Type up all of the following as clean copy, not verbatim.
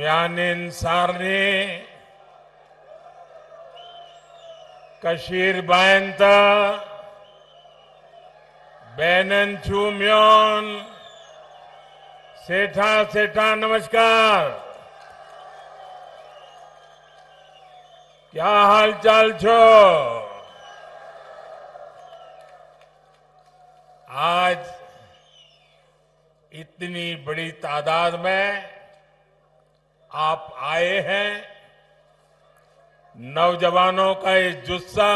Myanin Sarni, Kashir Bayanta, Benan Chumyon, सेठा सेठा नमस्कार। क्या हाल चाल छो? आज इतनी बड़ी तादाद में आप आए हैं। नौजवानों का ये जुस्सा,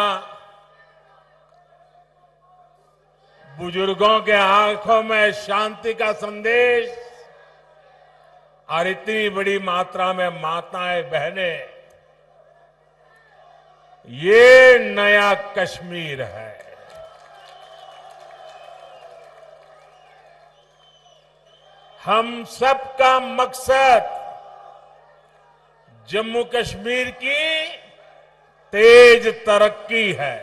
बुजुर्गों के आंखों में शांति का संदेश और इतनी बड़ी मात्रा में माताएं बहनें, ये नया कश्मीर है। हम सबका मकसद जम्मू कश्मीर की तेज तरक्की है।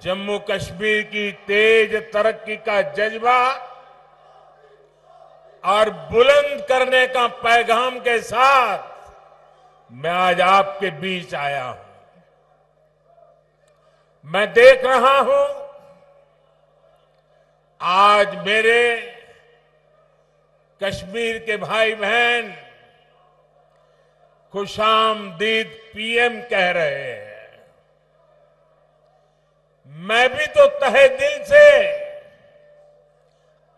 जम्मू कश्मीर की तेज तरक्की का जज्बा और बुलंद करने का पैगाम के साथ मैं आज आपके बीच आया हूं। मैं देख रहा हूं आज मेरे कश्मीर के भाई बहन खुशामदीद पीएम कह रहे हैं। मैं भी तो तहे दिल से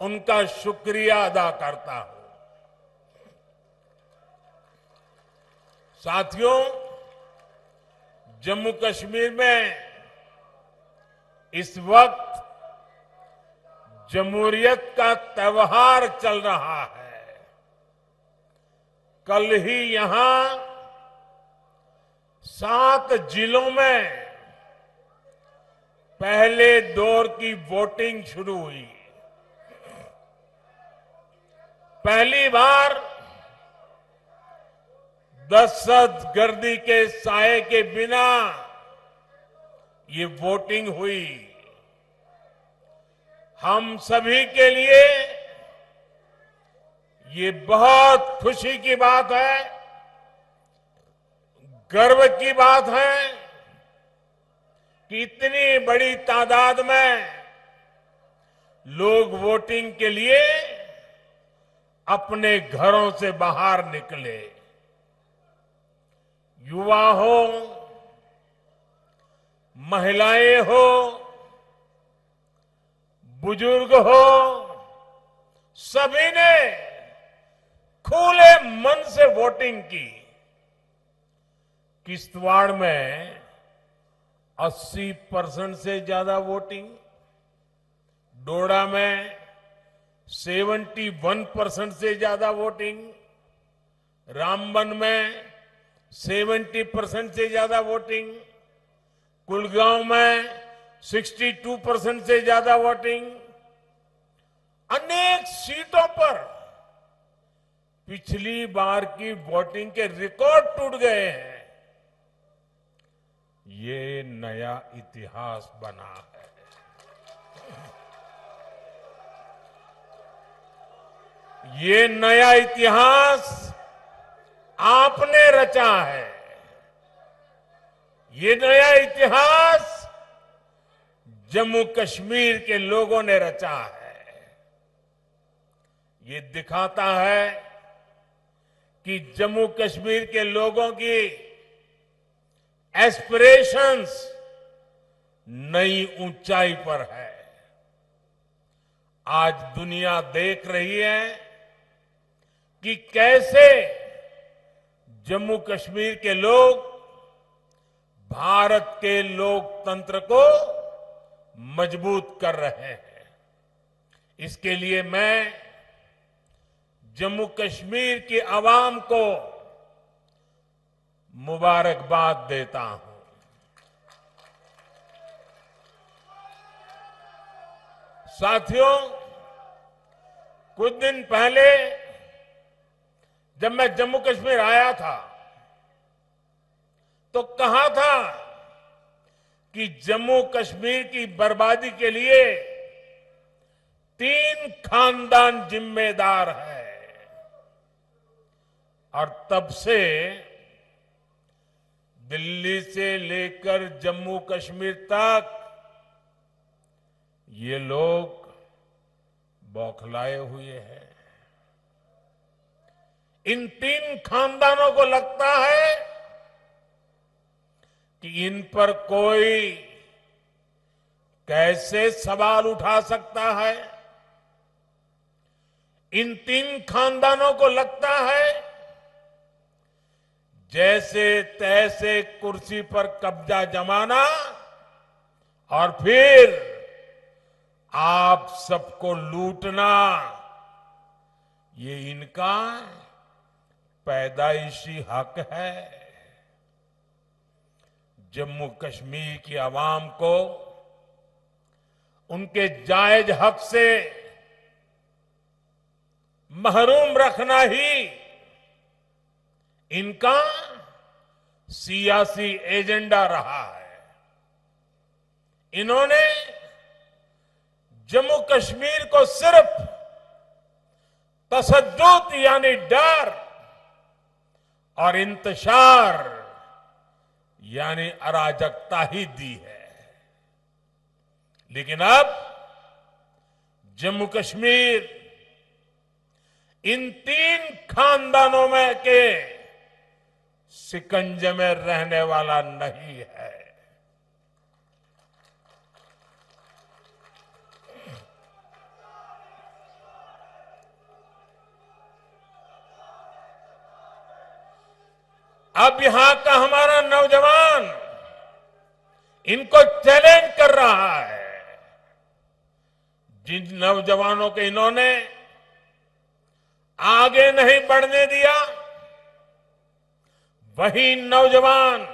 उनका शुक्रिया अदा करता हूं। साथियों, जम्मू कश्मीर में इस वक्त जमहूरियत का त्योहार चल रहा है। कल ही यहां 7 जिलों में पहले दौर की वोटिंग शुरू हुई। पहली बार दहशतगर्दी के साए के बिना ये वोटिंग हुई। हम सभी के लिए ये बहुत खुशी की बात है, गर्व की बात है कि इतनी बड़ी तादाद में लोग वोटिंग के लिए अपने घरों से बाहर निकले। युवा हो, महिलाएं हो, बुजुर्ग हो, सभी ने खुले मन से वोटिंग की। किश्तवाड़ में 80% से ज्यादा वोटिंग, डोडा में 71% से ज्यादा वोटिंग, रामबन में 70% से ज्यादा वोटिंग, कुलगांव में 62% से ज्यादा वोटिंग। अनेक सीटों पर पिछली बार की वोटिंग के रिकॉर्ड टूट गए हैं। ये नया इतिहास बना है। ये नया इतिहास आपने रचा है। ये नया इतिहास जम्मू कश्मीर के लोगों ने रचा है। ये दिखाता है कि जम्मू कश्मीर के लोगों की एस्पिरेशंस नई ऊंचाई पर है। आज दुनिया देख रही है कि कैसे जम्मू कश्मीर के लोग भारत के लोकतंत्र को मजबूत कर रहे हैं। इसके लिए मैं जम्मू कश्मीर की आवाम को मुबारकबाद देता हूं। साथियों, कुछ दिन पहले जब मैं जम्मू कश्मीर आया था तो कहा था कि जम्मू कश्मीर की बर्बादी के लिए 3 खानदान जिम्मेदार है। और तब से दिल्ली से लेकर जम्मू कश्मीर तक ये लोग बौखलाए हुए हैं। इन तीन खानदानों को लगता है कि इन पर कोई कैसे सवाल उठा सकता है। इन तीन खानदानों को लगता है जैसे तैसे कुर्सी पर कब्जा जमाना और फिर आप सबको लूटना, ये इनका पैदाइशी हक है। जम्मू कश्मीर की आवाम को उनके जायज हक से महरूम रखना ही इनका सियासी एजेंडा रहा है। इन्होंने जम्मू कश्मीर को सिर्फ तशद्दुद यानी डर और इंतशार यानी अराजकता ही दी है। लेकिन अब जम्मू कश्मीर इन तीन खानदानों में के शिकंजे में रहने वाला नहीं है। अब यहां का हमारा नौजवान इनको चैलेंज कर रहा है। जिन नौजवानों को इन्होंने आगे नहीं बढ़ने दिया, वही नौजवान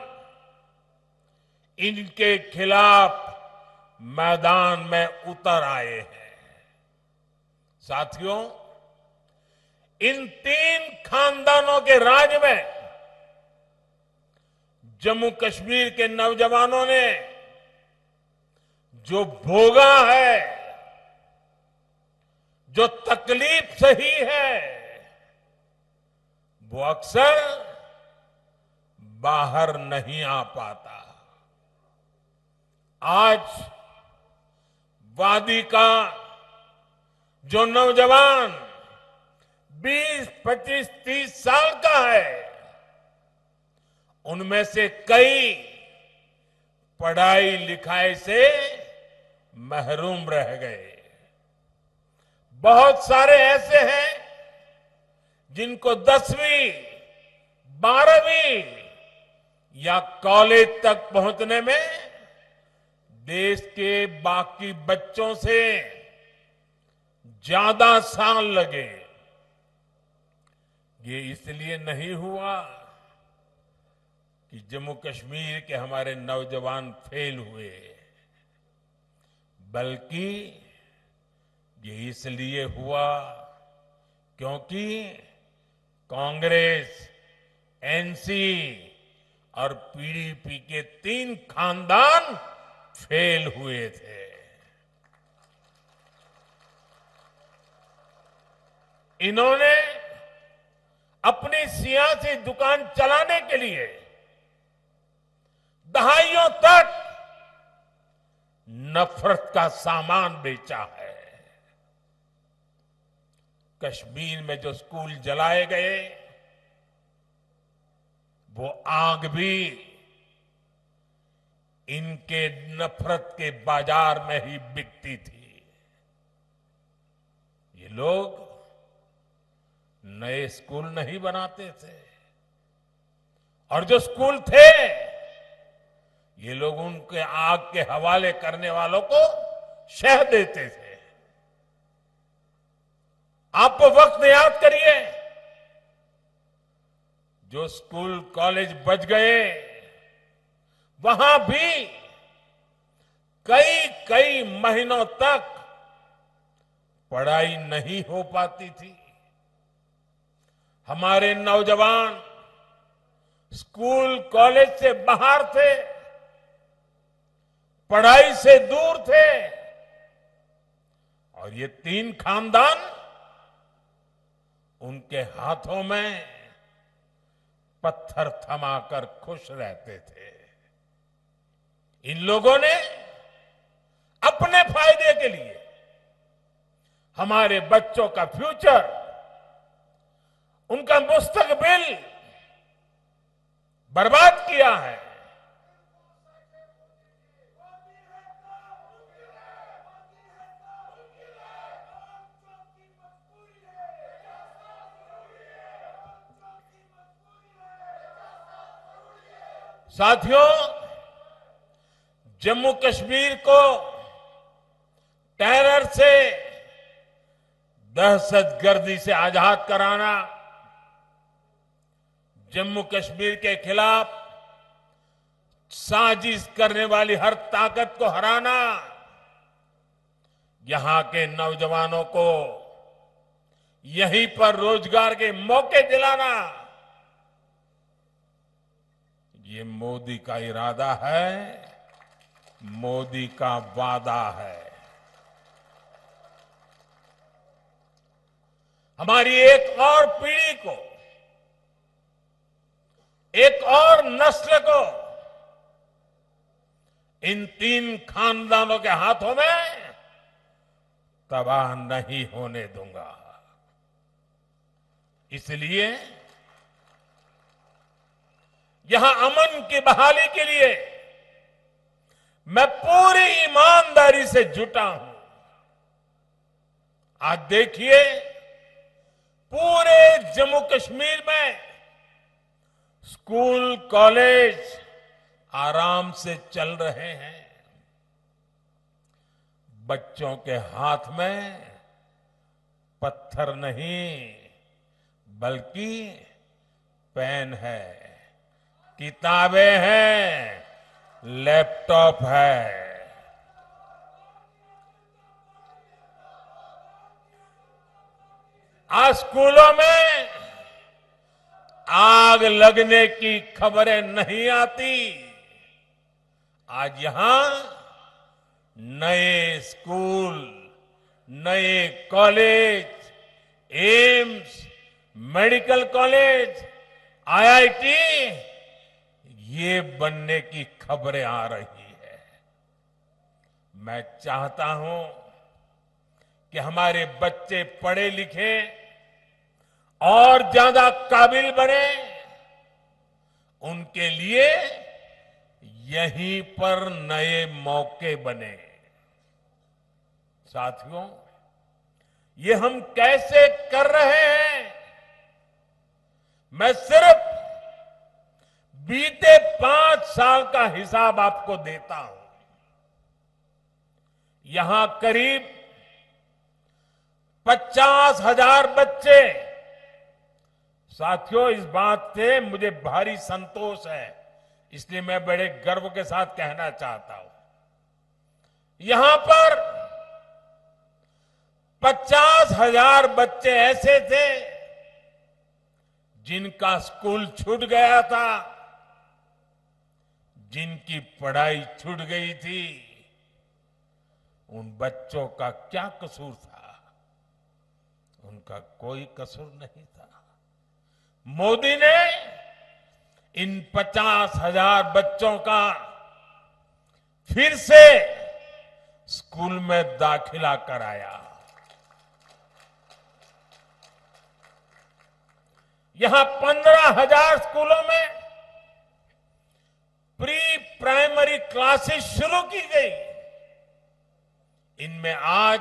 इनके खिलाफ मैदान में उतर आए हैं। साथियों, इन तीन खानदानों के राज में जम्मू कश्मीर के नौजवानों ने जो भोगा है, जो तकलीफ सही है, वो अक्सर बाहर नहीं आ पाता। आज वादी का जो नौजवान 20, 25, 30 साल का है, उनमें से कई पढ़ाई लिखाई से महरूम रह गए। बहुत सारे ऐसे हैं जिनको 10वीं, 12वीं या कॉलेज तक पहुंचने में देश के बाकी बच्चों से ज्यादा साल लगे। ये इसलिए नहीं हुआ कि जम्मू कश्मीर के हमारे नौजवान फेल हुए, बल्कि ये इसलिए हुआ क्योंकि कांग्रेस, एनसी और पीडीपी के तीन खानदान फेल हुए थे। इन्होंने अपनी सियासी दुकान चलाने के लिए दहाइयों तक नफरत का सामान बेचा है। कश्मीर में जो स्कूल जलाए गए, वो आग भी इनके नफरत के बाजार में ही बिकती थी। ये लोग नए स्कूल नहीं बनाते थे, और जो स्कूल थे, ये लोग उनके आग के हवाले करने वालों को शह देते थे। आप वक्त याद करिए, जो स्कूल कॉलेज बच गए, वहां भी कई कई महीनों तक पढ़ाई नहीं हो पाती थी। हमारे नौजवान स्कूल कॉलेज से बाहर थे, पढ़ाई से दूर थे, और ये तीन खानदान उनके हाथों में पत्थर थमाकर खुश रहते थे। इन लोगों ने अपने फायदे के लिए हमारे बच्चों का फ्यूचर, उनका मुस्तकबिल बर्बाद किया है। साथियों, जम्मू कश्मीर को टेरर से, दहशतगर्दी से आजाद कराना, जम्मू कश्मीर के खिलाफ साजिश करने वाली हर ताकत को हराना, यहां के नौजवानों को यहीं पर रोजगार के मौके दिलाना, ये मोदी का इरादा है, मोदी का वादा है। हमारी एक और पीढ़ी को, एक और नस्ल को इन 3 खानदानों के हाथों में तबाह नहीं होने दूंगा। इसलिए यहां अमन की बहाली के लिए मैं पूरी ईमानदारी से जुटा हूं। आज देखिए, पूरे जम्मू कश्मीर में स्कूल, कॉलेज आराम से चल रहे हैं। बच्चों के हाथ में पत्थर नहीं, बल्कि पेन है, किताबें हैं, लैपटॉप है। आज स्कूलों में आग लगने की खबरें नहीं आती। आज यहां नए स्कूल, नए college, AIIMS, medical college, IIT, ये बनने की खबरें आ रही है। मैं चाहता हूं कि हमारे बच्चे पढ़े लिखे और ज्यादा काबिल बने, उनके लिए यहीं पर नए मौके बने। साथियों, ये हम कैसे कर रहे हैं? मैं सिर्फ बीते 5 साल का हिसाब आपको देता हूं। यहां करीब 50,000 बच्चे, साथियों इस बात से मुझे भारी संतोष है, इसलिए मैं बड़े गर्व के साथ कहना चाहता हूं, यहां पर 50,000 बच्चे ऐसे थे जिनका स्कूल छूट गया था, जिनकी पढ़ाई छूट गई थी। उन बच्चों का क्या कसूर था? उनका कोई कसूर नहीं था। मोदी ने इन 50,000 बच्चों का फिर से स्कूल में दाखिला कराया। यहां 15,000 स्कूलों में प्री प्राइमरी क्लासेस शुरू की गई। इनमें आज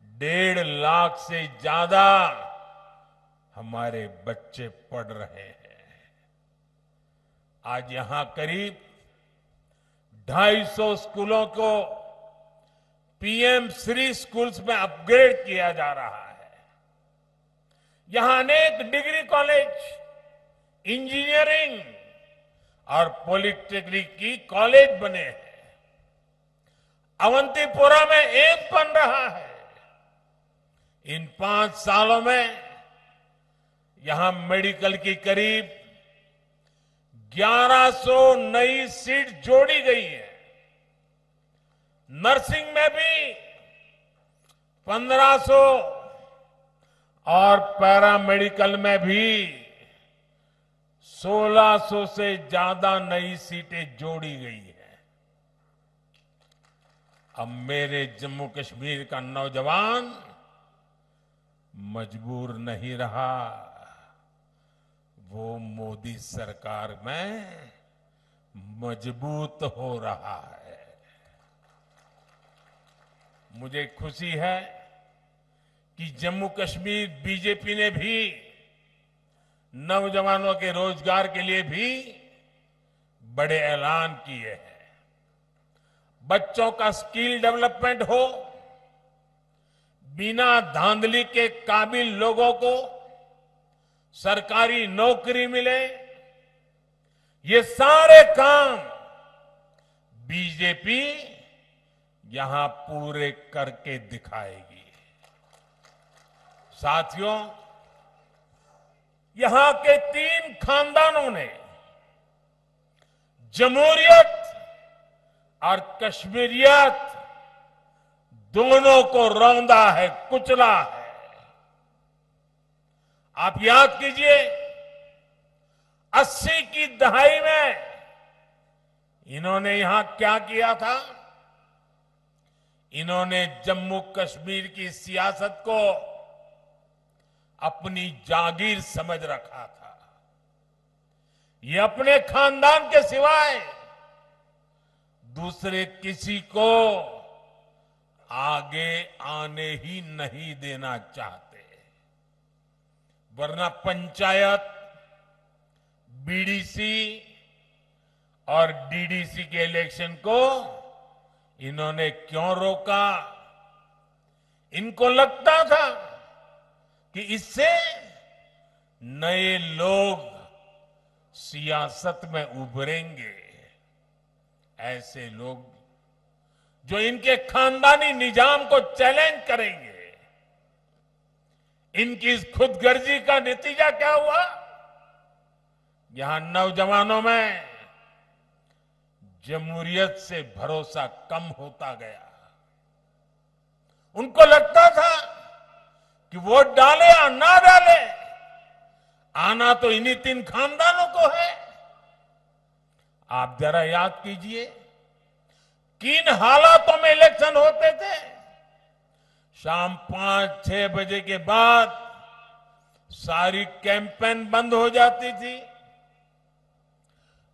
1.5 लाख से ज्यादा हमारे बच्चे पढ़ रहे हैं। आज यहां करीब 250 स्कूलों को पीएम श्री स्कूल्स में अपग्रेड किया जा रहा है। यहां अनेक डिग्री कॉलेज, इंजीनियरिंग और पॉलिटेक्निक की कॉलेज बने हैं। अवंतीपुरा में एक बन रहा है। इन 5 सालों में यहां मेडिकल की करीब 1100 नई सीट जोड़ी गई है। नर्सिंग में भी 1500 और पैरामेडिकल में भी 1600 से ज्यादा नई सीटें जोड़ी गई है। अब मेरे जम्मू कश्मीर का नौजवान मजबूर नहीं रहा, वो मोदी सरकार में मजबूत हो रहा है। मुझे खुशी है कि जम्मू कश्मीर बीजेपी ने भी नौजवानों के रोजगार के लिए भी बड़े ऐलान किए हैं। बच्चों का स्किल डेवलपमेंट हो, बिना धांधली के काबिल लोगों को सरकारी नौकरी मिले, ये सारे काम बीजेपी यहां पूरे करके दिखाएगी। साथियों, यहां के 3 खानदानों ने जमहूरियत और कश्मीरियत दोनों को रौंदा है, कुचला है। आप याद कीजिए, 80 की दहाई में इन्होंने यहां क्या किया था? इन्होंने जम्मू कश्मीर की सियासत को अपनी जागीर समझ रखा था। ये अपने खानदान के सिवाय दूसरे किसी को आगे आने ही नहीं देना चाहते, वरना पंचायत, बीडीसी और डीडीसी के इलेक्शन को इन्होंने क्यों रोका? इनको लगता था कि इससे नए लोग सियासत में उभरेंगे। ऐसे लोग जो इनके खानदानी निजाम को चैलेंज करेंगे। इनकी इस खुदगर्जी का नतीजा क्या हुआ? यहां नौजवानों में जमहूरियत से भरोसा कम होता गया। उनको लगता था कि वोट डाले या ना डाले, आना तो इन्हीं 3 खानदानों को है। आप जरा याद कीजिए, किन हालातों में इलेक्शन होते थे। शाम 5-6 बजे के बाद सारी कैंपेन बंद हो जाती थी।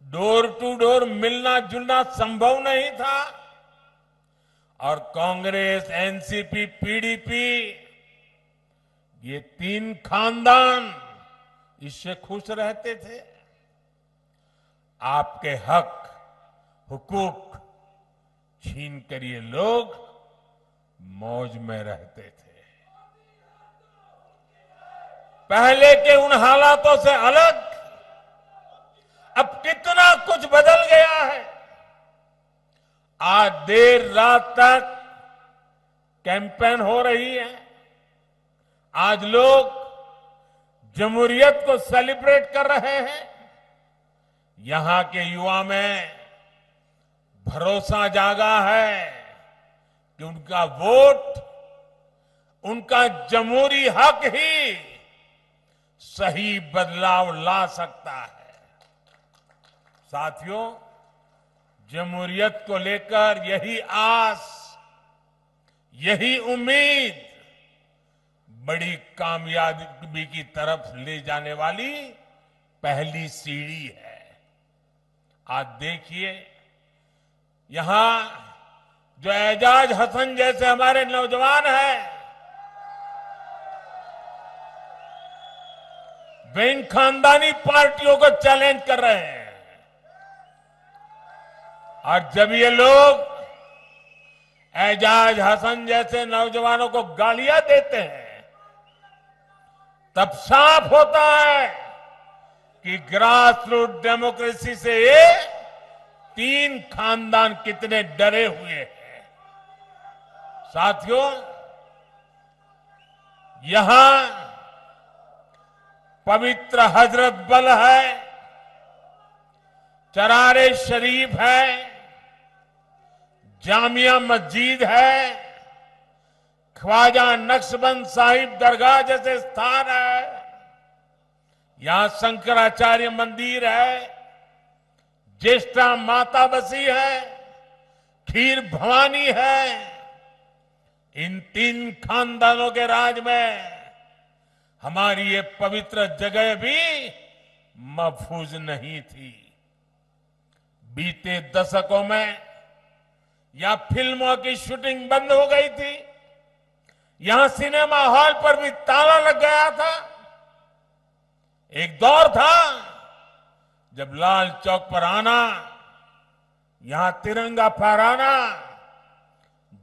डोर टू डोर मिलना जुलना संभव नहीं था और कांग्रेस, एनसीपी, पीडीपी, ये 3 खानदान इससे खुश रहते थे। आपके हक, हुकूक छीन कर ये लोग मौज में रहते थे। पहले के उन हालातों से अलग अब कितना कुछ बदल गया है। आज देर रात तक कैंपेन हो रही है। आज लोग जमहूरियत को सेलिब्रेट कर रहे हैं। यहां के युवा में भरोसा जागा है कि उनका वोट, उनका जमहूरी हक ही सही बदलाव ला सकता है। साथियों, जमहूरियत को लेकर यही आस, यही उम्मीद बड़ी कामयाबी की तरफ ले जाने वाली पहली सीढ़ी है। आज देखिए, यहां जो एजाज हसन जैसे हमारे नौजवान हैं, वे इन खानदानी पार्टियों को चैलेंज कर रहे हैं। और जब ये लोग एजाज हसन जैसे नौजवानों को गालियां देते हैं, तब साफ होता है कि ग्रास रूट डेमोक्रेसी से ये 3 खानदान कितने डरे हुए हैं। साथियों, यहां पवित्र हजरत बल है, चरारे शरीफ है, जामिया मस्जिद है, ख्वाजा नक्शबंद साहिब दरगाह जैसे स्थान है। यहां शंकराचार्य मंदिर है, ज्येष्ठा माता बसी है, खीर भवानी है। इन 3 खानदानों के राज में हमारी ये पवित्र जगह भी महफूज नहीं थी। बीते दशकों में यहां फिल्मों की शूटिंग बंद हो गई थी, यहां सिनेमा हॉल पर भी ताला लग गया था। एक दौर था जब लाल चौक पर आना, यहां तिरंगा फहराना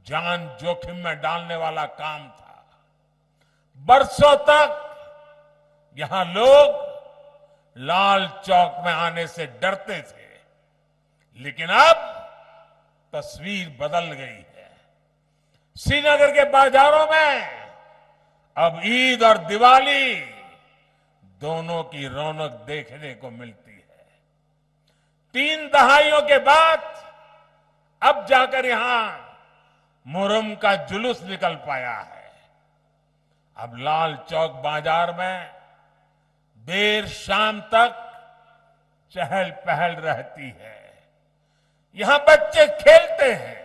जान जोखिम में डालने वाला काम था। बरसों तक यहां लोग लाल चौक में आने से डरते थे, लेकिन अब तस्वीर बदल गई है। श्रीनगर के बाजारों में अब ईद और दिवाली दोनों की रौनक देखने को मिलती है। 3 दहाइयों के बाद अब जाकर यहां मुहर्रम का जुलूस निकल पाया है। अब लाल चौक बाजार में देर शाम तक चहल पहल रहती है। यहां बच्चे खेलते हैं,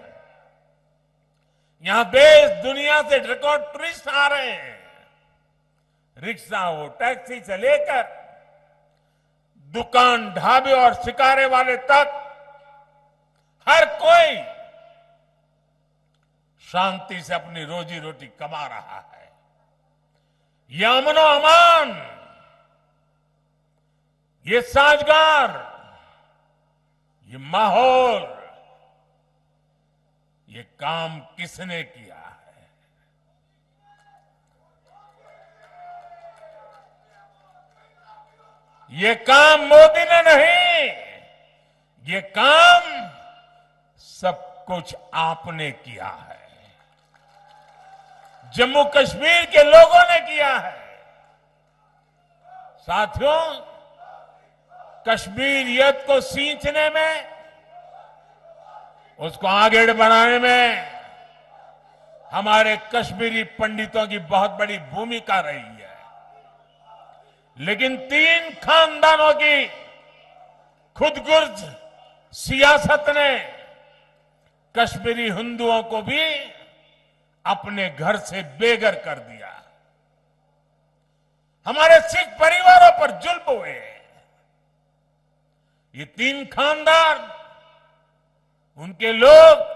यहां देश दुनिया से रिकॉर्ड टूरिस्ट आ रहे हैं। रिक्शा हो, टैक्सी से लेकर दुकान, ढाबे और शिकारे वाले तक हर कोई शांति से अपनी रोजी रोटी कमा रहा है। ये अमनो अमान, ये साजगार, ये माहौल, ये काम किसने किया है? ये काम मोदी ने नहीं, ये काम सब कुछ आपने किया है, जम्मू कश्मीर के लोगों ने किया है। साथियों, कश्मीरियत को सींचने में, उसको आगे बढ़ाने में हमारे कश्मीरी पंडितों की बहुत बड़ी भूमिका रही है। लेकिन 3 खानदानों की खुदगर्ज सियासत ने कश्मीरी हिंदुओं को भी अपने घर से बेघर कर दिया। हमारे सिख परिवारों पर जुल्म हुए। ये 3 खानदान, उनके लोग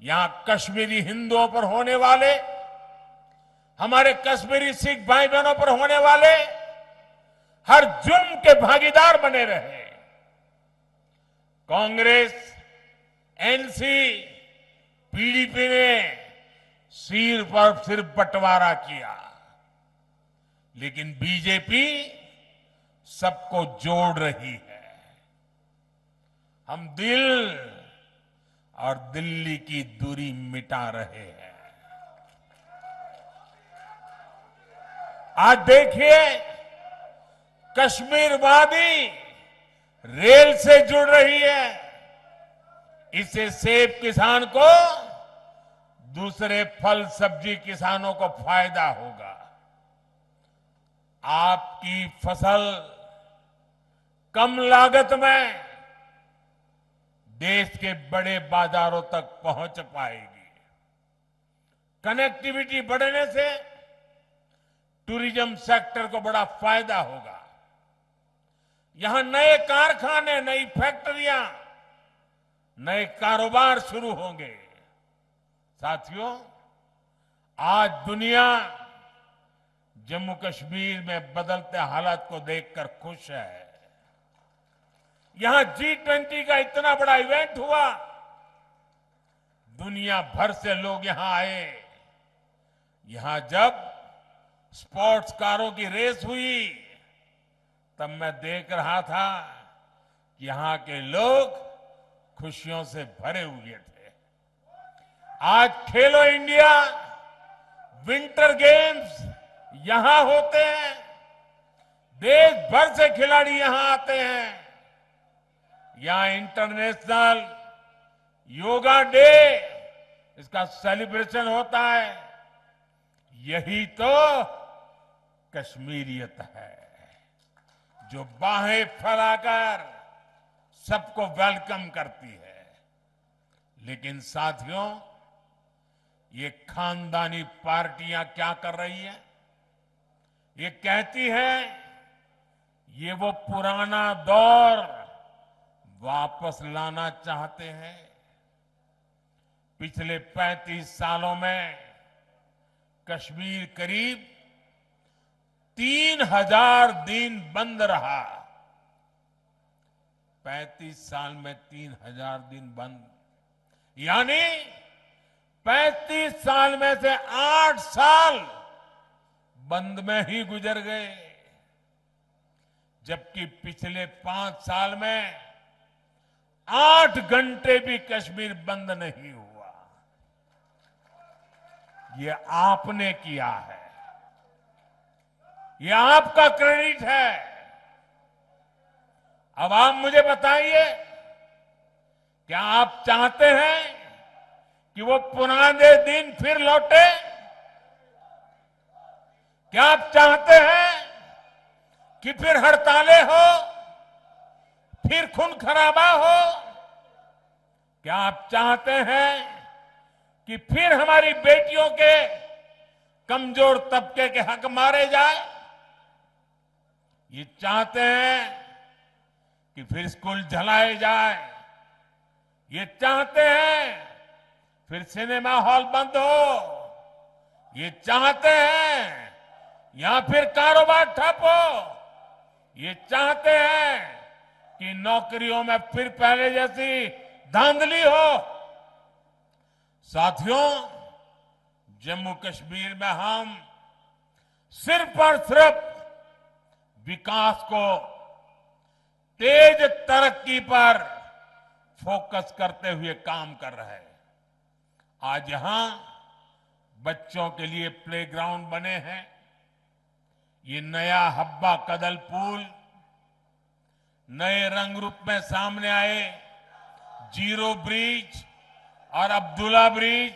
यहां कश्मीरी हिंदुओं पर होने वाले, हमारे कश्मीरी सिख भाई बहनों पर होने वाले हर जुल्म के भागीदार बने रहे। कांग्रेस, एनसी, पीडीपी ने सिर पर सिर बंटवारा किया, लेकिन बीजेपी सबको जोड़ रही है। हम दिल और दिल्ली की दूरी मिटा रहे हैं। आज देखिए, कश्मीर वादी रेल से जुड़ रही है। इससे सेब किसान को, दूसरे फल सब्जी किसानों को फायदा होगा। आपकी फसल कम लागत में देश के बड़े बाजारों तक पहुंच पाएगी। कनेक्टिविटी बढ़ने से टूरिज्म सेक्टर को बड़ा फायदा होगा। यहां नए कारखाने, नई फैक्ट्रियां, नए कारोबार शुरू होंगे। साथियों, आज दुनिया जम्मू कश्मीर में बदलते हालात को देखकर खुश है। यहां G20 का इतना बड़ा इवेंट हुआ, दुनिया भर से लोग यहां आए। यहां जब स्पोर्ट्स कारों की रेस हुई, तब मैं देख रहा था कि यहां के लोग खुशियों से भरे हुए थे। आज खेलो इंडिया विंटर गेम्स यहां होते हैं, देश भर से खिलाड़ी यहां आते हैं। यहां इंटरनेशनल योगा डे, इसका सेलिब्रेशन होता है। यही तो कश्मीरियत है। जो बाहें फैलाकर सबको वेलकम करती है। लेकिन साथियों, ये खानदानी पार्टियां क्या कर रही हैं? ये कहती है ये वो पुराना दौर वापस लाना चाहते हैं। पिछले 35 सालों में कश्मीर करीब 3000 दिन बंद रहा। 35 साल में 3000 दिन बंद, यानी 35 साल में से 8 साल बंद में ही गुजर गए। जबकि पिछले 5 साल में 8 घंटे भी कश्मीर बंद नहीं हुआ। ये आपने किया है, ये आपका क्रेडिट है। अब आप मुझे बताइए, क्या आप चाहते हैं कि वो पुराने दिन फिर लौटे? क्या आप चाहते हैं कि फिर हड़तालें हो, फिर खून खराबा हो? क्या आप चाहते हैं कि फिर हमारी बेटियों के कमजोर तबके के हक मारे जाए? ये चाहते हैं कि फिर स्कूल जलाए जाए? ये चाहते हैं फिर सिनेमा हॉल बंद हो? ये चाहते हैं या फिर कारोबार ठप हो? ये चाहते हैं कि नौकरियों में फिर पहले जैसी धांधली हो? साथियों, जम्मू कश्मीर में हम सिर्फ और सिर्फ विकास को, तेज तरक्की पर फोकस करते हुए काम कर रहे हैं। आज यहां बच्चों के लिए प्लेग्राउंड बने हैं। ये नया हब्बा कदल पुल, नए रंग रूप में सामने आए जीरो ब्रिज और अब्दुल्ला ब्रिज,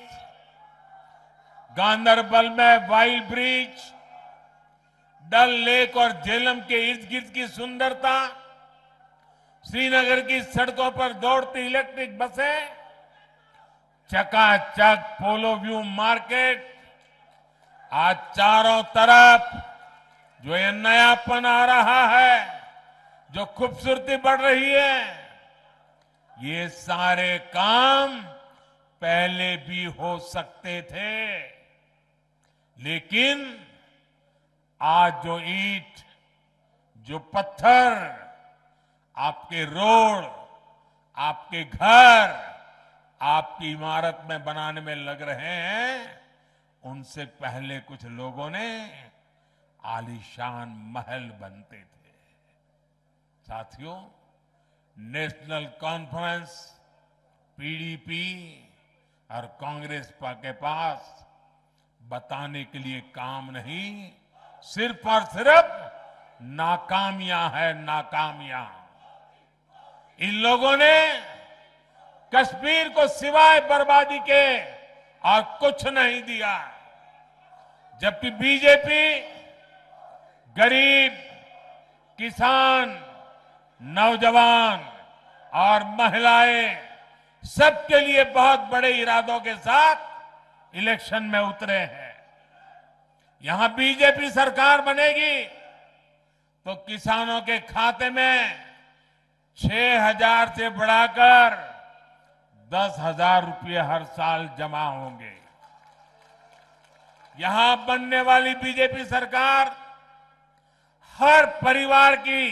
गांदरबल में वाइल ब्रिज, डल लेक और झेलम के इर्द गिर्द की सुंदरता, श्रीनगर की सड़कों पर दौड़ती इलेक्ट्रिक बसें, चकाचक पोलो व्यू मार्केट, आज चारों तरफ जो ये नयापन आ रहा है, जो खूबसूरती बढ़ रही है, ये सारे काम पहले भी हो सकते थे। लेकिन आज जो ईंट, जो पत्थर आपके रोड, आपके घर, आपकी इमारत में बनाने में लग रहे हैं, उनसे पहले कुछ लोगों ने आलीशान महल बनते थे। साथियों, नेशनल कॉन्फ्रेंस, पीडीपी और कांग्रेस के पास बताने के लिए काम नहीं, सिर्फ और सिर्फ नाकामियां है, नाकामियां। इन लोगों ने कश्मीर को सिवाय बर्बादी के और कुछ नहीं दिया। जबकि बीजेपी गरीब, किसान, नौजवान और महिलाएं सबके लिए बहुत बड़े इरादों के साथ इलेक्शन में उतरे हैं। यहां बीजेपी सरकार बनेगी तो किसानों के खाते में 6,000 से बढ़ाकर 10,000 रुपये हर साल जमा होंगे। यहां बनने वाली बीजेपी सरकार हर परिवार की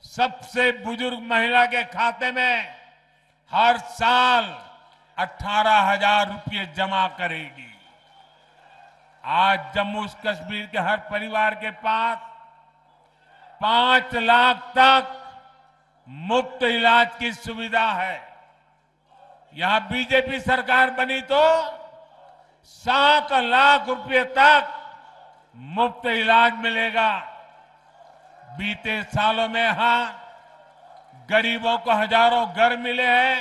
सबसे बुजुर्ग महिला के खाते में हर साल 18,000 रुपये जमा करेगी। आज जम्मू कश्मीर के हर परिवार के पास 5 लाख तक मुफ्त इलाज की सुविधा है। यहां बीजेपी सरकार बनी तो 7 लाख रुपए तक मुफ्त इलाज मिलेगा। बीते सालों में यहां गरीबों को हजारों घर मिले हैं।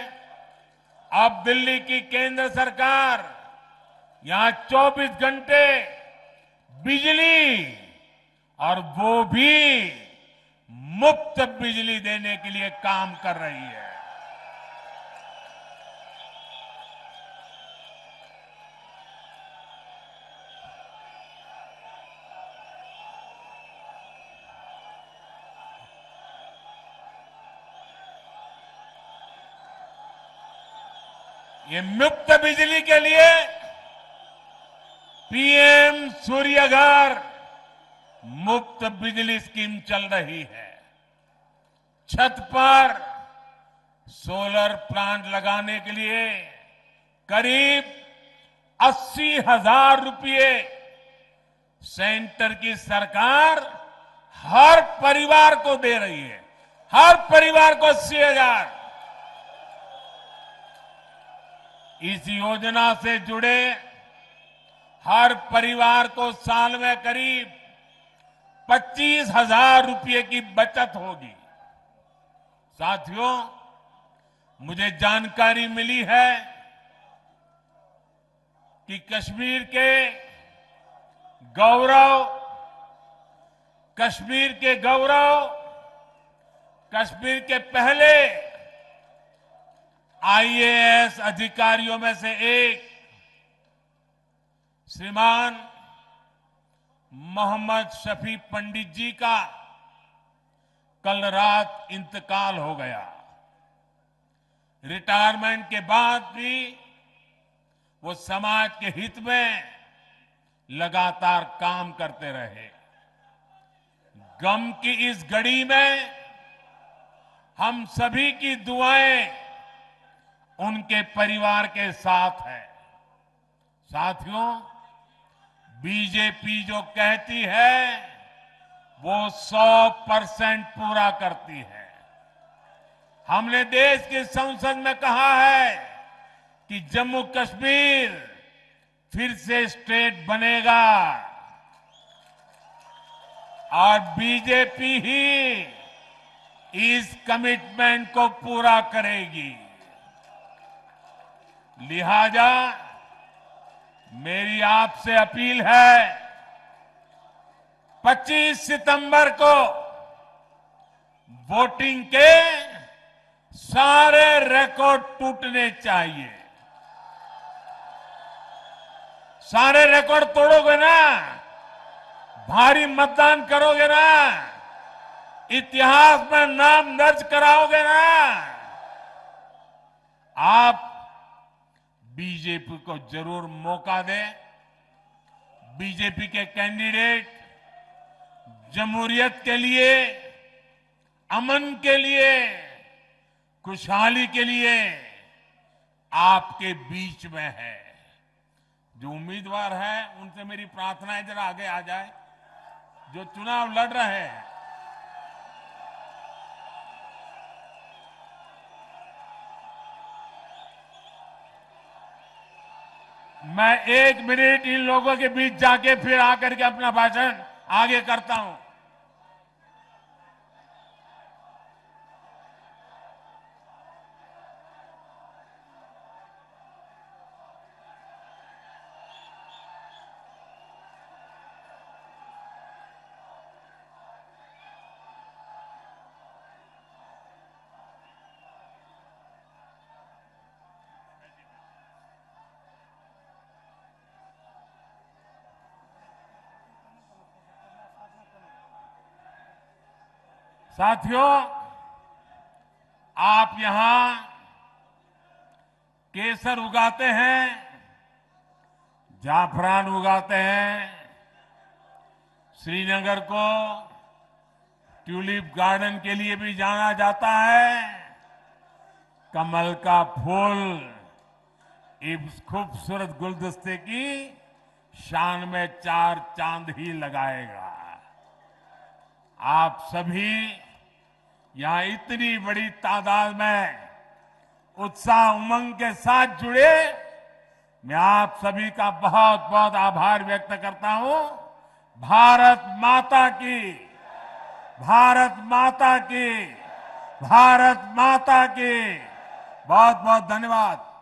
अब दिल्ली की केंद्र सरकार यहां 24 घंटे बिजली, और वो भी मुफ्त बिजली देने के लिए काम कर रही है। ये मुफ्त बिजली के लिए पीएम सूर्यघर मुफ्त बिजली स्कीम चल रही है। छत पर सोलर प्लांट लगाने के लिए करीब 80,000 रुपये सेंटर की सरकार हर परिवार को दे रही है। हर परिवार को 80,000। इस योजना से जुड़े हर परिवार को साल में करीब 25,000 रुपये की बचत होगी। साथियों, मुझे जानकारी मिली है कि कश्मीर के गौरव, कश्मीर के पहले आईएएस अधिकारियों में से एक श्रीमान मोहम्मद शफी पंडित जी का कल रात इंतकाल हो गया। रिटायरमेंट के बाद भी वो समाज के हित में लगातार काम करते रहे। गम की इस घड़ी में हम सभी की दुआएं उनके परिवार के साथ है। साथियों, बीजेपी जो कहती है वो 100% पूरा करती है। हमने देश की संसद में कहा है कि जम्मू कश्मीर फिर से स्टेट बनेगा और बीजेपी ही इस कमिटमेंट को पूरा करेगी। लिहाजा मेरी आपसे अपील है, 25 सितंबर को वोटिंग के सारे रिकॉर्ड टूटने चाहिए। सारे रिकॉर्ड तोड़ोगे ना, भारी मतदान करोगे ना, इतिहास में नाम दर्ज कराओगे ना, आप बीजेपी को जरूर मौका दें। बीजेपी के कैंडिडेट जमहूरियत के लिए, अमन के लिए, खुशहाली के लिए आपके बीच में है। जो उम्मीदवार है उनसे मेरी प्रार्थना है जरा आगे आ जाए, जो चुनाव लड़ रहे हैं। मैं 1 मिनट इन लोगों के बीच जाके फिर आकर के अपना भाषण आगे करता हूं। साथियों, आप यहां केसर उगाते हैं, जाफरान उगाते हैं। श्रीनगर को ट्यूलिप गार्डन के लिए भी जाना जाता है। कमल का फूल इस खूबसूरत गुलदस्ते की शान में 4 चांद ही लगाएगा। आप सभी यहां इतनी बड़ी तादाद में उत्साह उमंग के साथ जुड़े, मैं आप सभी का बहुत बहुत आभार व्यक्त करता हूं। भारत माता की, भारत माता की, भारत माता की बहुत बहुत धन्यवाद।